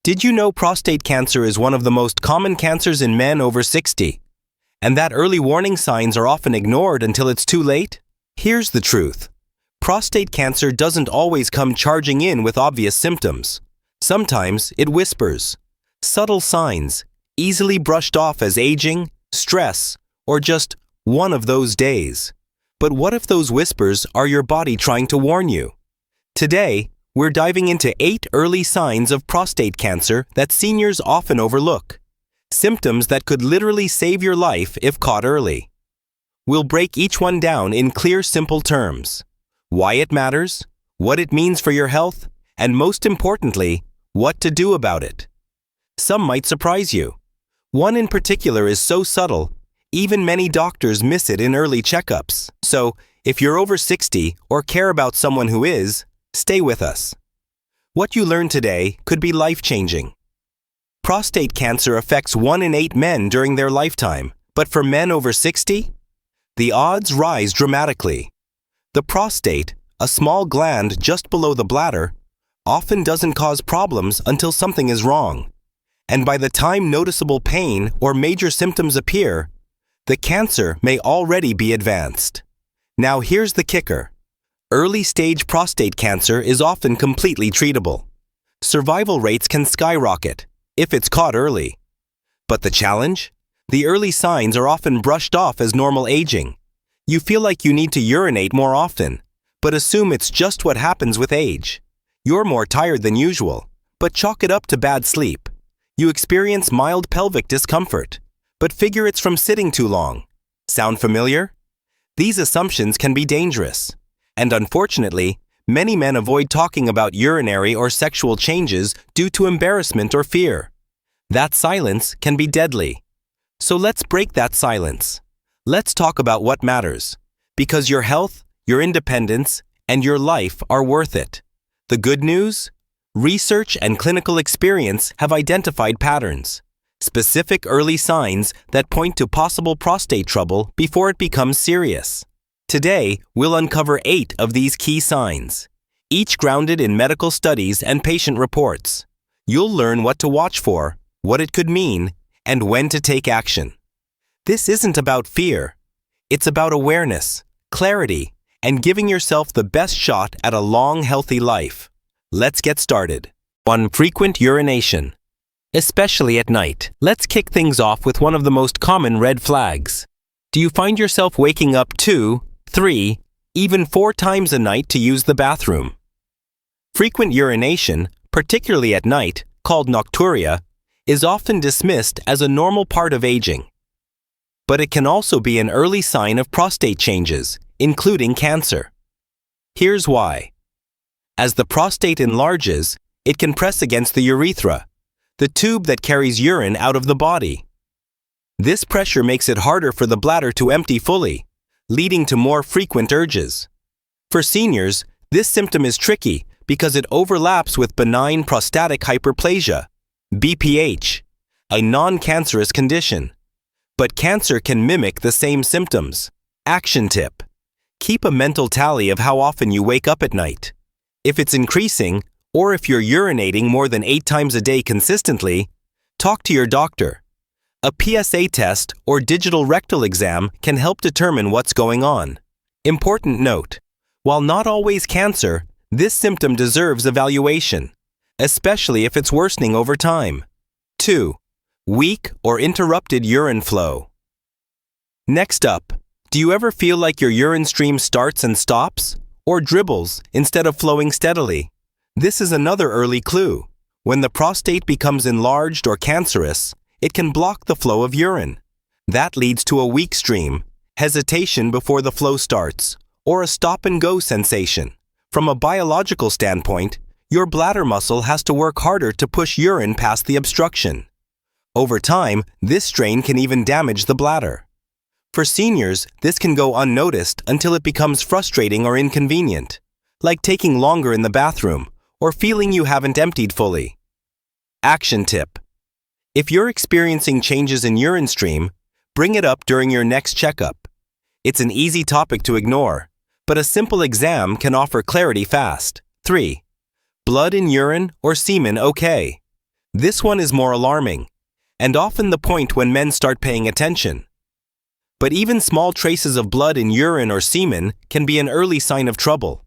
Did you know prostate cancer is one of the most common cancers in men over 60? And that early warning signs are often ignored until it's too late? Here's the truth. Prostate cancer doesn't always come charging in with obvious symptoms. Sometimes it whispers. Subtle signs, easily brushed off as aging, stress, or just one of those days. But what if those whispers are your body trying to warn you? Today, we're diving into 8 early signs of prostate cancer that seniors often overlook. Symptoms that could literally save your life if caught early. We'll break each one down in clear, simple terms. Why it matters, what it means for your health, and most importantly, what to do about it. Some might surprise you. One in particular is so subtle, even many doctors miss it in early checkups. So, if you're over 60 or care about someone who is, stay with us. What you learn today could be life-changing. Prostate cancer affects 1 in 8 men during their lifetime, but for men over 60, the odds rise dramatically. The prostate, a small gland just below the bladder, often doesn't cause problems until something is wrong. And by the time noticeable pain or major symptoms appear, the cancer may already be advanced. Now here's the kicker. Early-stage prostate cancer is often completely treatable. Survival rates can skyrocket if it's caught early. But the challenge? The early signs are often brushed off as normal aging. You feel like you need to urinate more often, but assume it's just what happens with age. You're more tired than usual, but chalk it up to bad sleep. You experience mild pelvic discomfort, but figure it's from sitting too long. Sound familiar? These assumptions can be dangerous. And unfortunately, many men avoid talking about urinary or sexual changes due to embarrassment or fear. That silence can be deadly. So let's break that silence. Let's talk about what matters. Because your health, your independence, and your life are worth it. The good news? Research and clinical experience have identified patterns, specific early signs that point to possible prostate trouble before it becomes serious. Today, we'll uncover 8 of these key signs, each grounded in medical studies and patient reports. You'll learn what to watch for, what it could mean, and when to take action. This isn't about fear. It's about awareness, clarity, and giving yourself the best shot at a long, healthy life. Let's get started. 1. Frequent urination. Especially at night. Let's kick things off with one of the most common red flags. Do you find yourself waking up 2, 3, even 4 times a night to use the bathroom? Frequent urination, particularly at night, called nocturia, is often dismissed as a normal part of aging. But it can also be an early sign of prostate changes, including cancer. Here's why. As the prostate enlarges, it can press against the urethra, the tube that carries urine out of the body. This pressure makes it harder for the bladder to empty fully, leading to more frequent urges. For seniors, this symptom is tricky because it overlaps with benign prostatic hyperplasia, BPH, a non-cancerous condition. But cancer can mimic the same symptoms. Action tip. Keep a mental tally of how often you wake up at night. If it's increasing, or if you're urinating more than 8 times a day consistently, talk to your doctor. A PSA test or digital rectal exam can help determine what's going on. Important note, while not always cancer, this symptom deserves evaluation, especially if it's worsening over time. 2. Weak or interrupted urine flow. Next up, do you ever feel like your urine stream starts and stops, or dribbles instead of flowing steadily? This is another early clue. When the prostate becomes enlarged or cancerous, it can block the flow of urine. That leads to a weak stream, hesitation before the flow starts, or a stop-and-go sensation. From a biological standpoint, your bladder muscle has to work harder to push urine past the obstruction. Over time, this strain can even damage the bladder. For seniors, this can go unnoticed until it becomes frustrating or inconvenient, like taking longer in the bathroom or feeling you haven't emptied fully. Action tip. If you're experiencing changes in urine stream, bring it up during your next checkup. It's an easy topic to ignore, but a simple exam can offer clarity fast. 3. Blood in urine or semen okay? This one is more alarming, and often the point when men start paying attention. But even small traces of blood in urine or semen can be an early sign of trouble.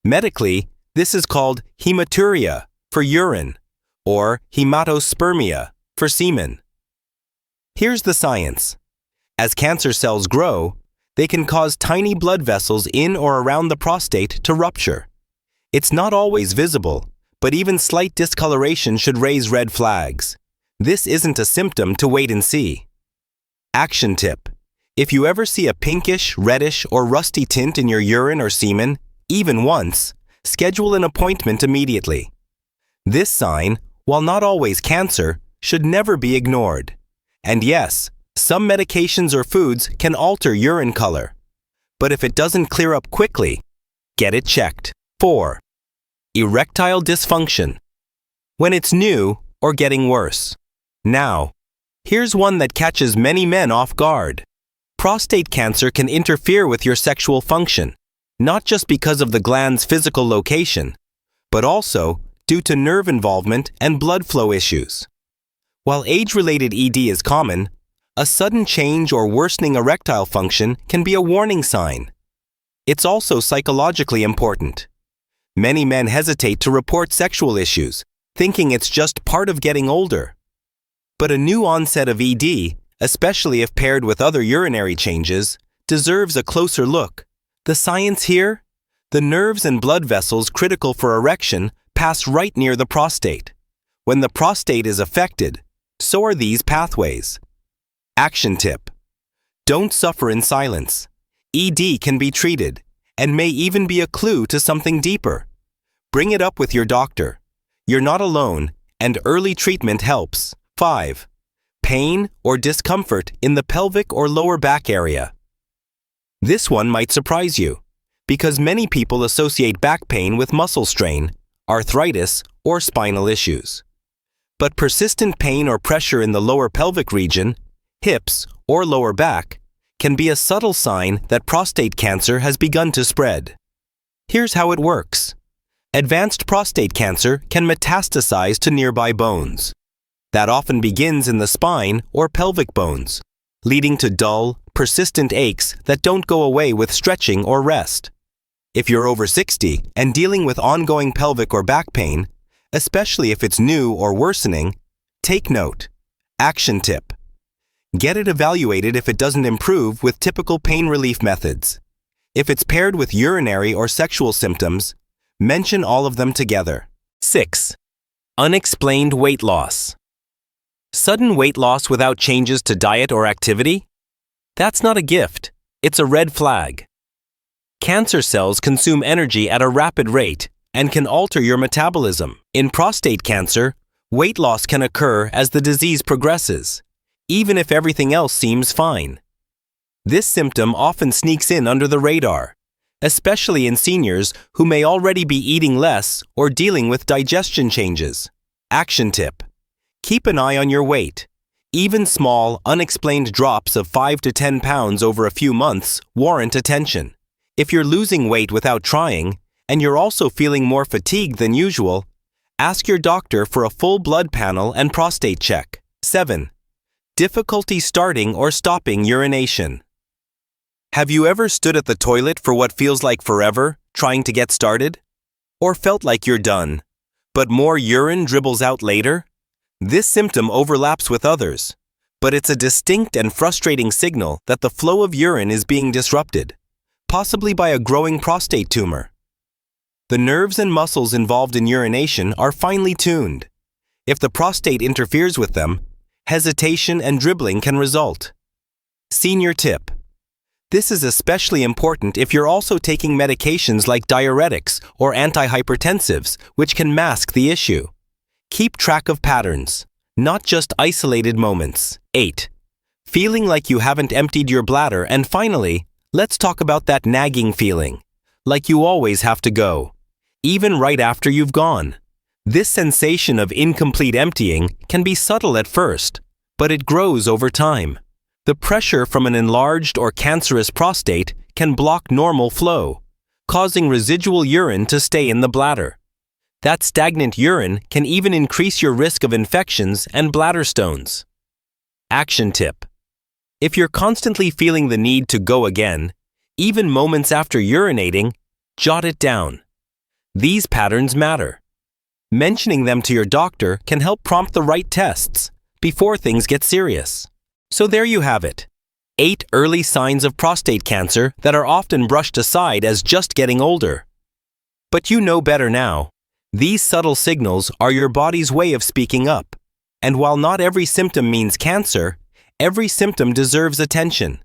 Medically, this is called hematuria for urine, or hematospermia for semen. Here's the science. As cancer cells grow, they can cause tiny blood vessels in or around the prostate to rupture. It's not always visible, but even slight discoloration should raise red flags. This isn't a symptom to wait and see. Action tip. If you ever see a pinkish, reddish, or rusty tint in your urine or semen, even once, schedule an appointment immediately. This sign, while not always cancer, should never be ignored. And yes, some medications or foods can alter urine color. But if it doesn't clear up quickly, get it checked. 4. Erectile dysfunction. When it's new or getting worse. Now, here's one that catches many men off guard. Prostate cancer can interfere with your sexual function, not just because of the gland's physical location, but also due to nerve involvement and blood flow issues. While age-related ED is common, a sudden change or worsening erectile function can be a warning sign. It's also psychologically important. Many men hesitate to report sexual issues, thinking it's just part of getting older. But a new onset of ED, especially if paired with other urinary changes, deserves a closer look. The science here? The nerves and blood vessels critical for erection pass right near the prostate. When the prostate is affected, so are these pathways. Action tip. Don't suffer in silence. ED can be treated, and may even be a clue to something deeper. Bring it up with your doctor. You're not alone, and early treatment helps. 5. Pain or discomfort in the pelvic or lower back area. This one might surprise you, because many people associate back pain with muscle strain, arthritis, or spinal issues. But persistent pain or pressure in the lower pelvic region, hips, or lower back can be a subtle sign that prostate cancer has begun to spread. Here's how it works. Advanced prostate cancer can metastasize to nearby bones. That often begins in the spine or pelvic bones, leading to dull, persistent aches that don't go away with stretching or rest. If you're over 60 and dealing with ongoing pelvic or back pain, especially if it's new or worsening, take note. Action tip. Get it evaluated if it doesn't improve with typical pain relief methods. If it's paired with urinary or sexual symptoms, mention all of them together. 6. Unexplained weight loss. Sudden weight loss without changes to diet or activity? That's not a gift, it's a red flag. Cancer cells consume energy at a rapid rate and can alter your metabolism. In prostate cancer, weight loss can occur as the disease progresses, even if everything else seems fine. This symptom often sneaks in under the radar, especially in seniors who may already be eating less or dealing with digestion changes. Action tip. Keep an eye on your weight. Even small, unexplained drops of 5 to 10 pounds over a few months warrant attention. If you're losing weight without trying, and you're also feeling more fatigued than usual, ask your doctor for a full blood panel and prostate check. 7. Difficulty starting or stopping urination. Have you ever stood at the toilet for what feels like forever, trying to get started? Or felt like you're done, but more urine dribbles out later? This symptom overlaps with others, but it's a distinct and frustrating signal that the flow of urine is being disrupted, possibly by a growing prostate tumor. The nerves and muscles involved in urination are finely tuned. If the prostate interferes with them, hesitation and dribbling can result. Senior tip. This is especially important if you're also taking medications like diuretics or antihypertensives, which can mask the issue. Keep track of patterns, not just isolated moments. 8. Feeling like you haven't emptied your bladder. And finally, let's talk about that nagging feeling, like you always have to go, even right after you've gone. This sensation of incomplete emptying can be subtle at first, but it grows over time. The pressure from an enlarged or cancerous prostate can block normal flow, causing residual urine to stay in the bladder. That stagnant urine can even increase your risk of infections and bladder stones. Action tip: if you're constantly feeling the need to go again, even moments after urinating, jot it down. These patterns matter. Mentioning them to your doctor can help prompt the right tests before things get serious. So there you have it. 8 early signs of prostate cancer that are often brushed aside as just getting older. But you know better now. These subtle signals are your body's way of speaking up. And while not every symptom means cancer, every symptom deserves attention.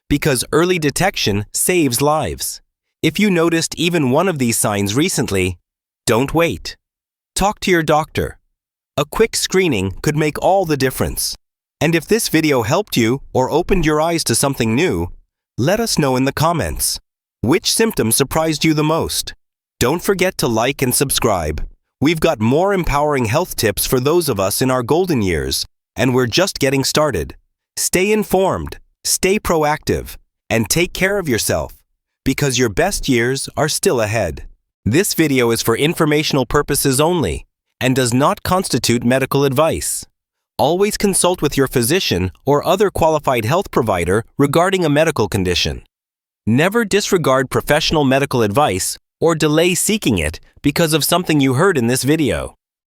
Because early detection saves lives. If you noticed even one of these signs recently, don't wait. Talk to your doctor. A quick screening could make all the difference. And if this video helped you or opened your eyes to something new, let us know in the comments. Which symptom surprised you the most? Don't forget to like and subscribe. We've got more empowering health tips for those of us in our golden years, and we're just getting started. Stay informed, stay proactive, and take care of yourself, because your best years are still ahead. This video is for informational purposes only and does not constitute medical advice. Always consult with your physician or other qualified health provider regarding a medical condition. Never disregard professional medical advice or delay seeking it because of something you heard in this video.